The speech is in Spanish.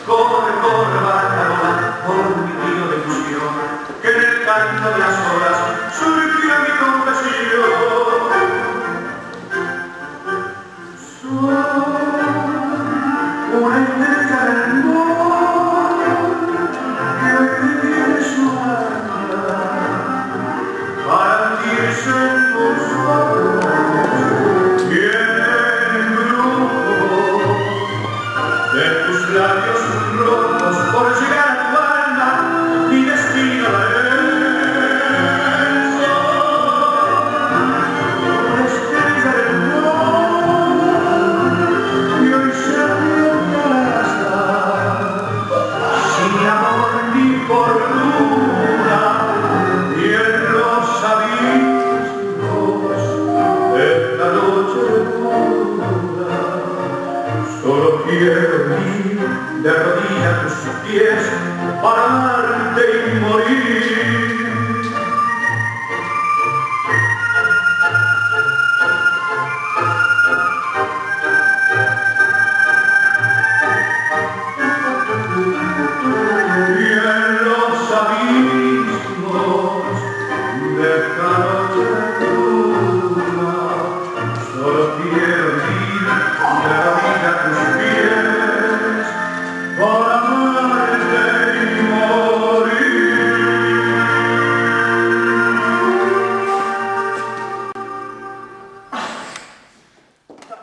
Corre, corre, barca, por mi tío de ilusión, que en el canto de las olas surgirá mi confesión. Soy una estrella del mar que hoy te tiene su alma para hundirse en tus ojos y en el grupo de tus labios rojos por llegar a tu alma, mi destino es. Una estrella del mar y hoy se alcanza sin amor ni fortuna y en los abismos de esta noche pura solo quiero venir de rodillas a tus pies para amarte y morir.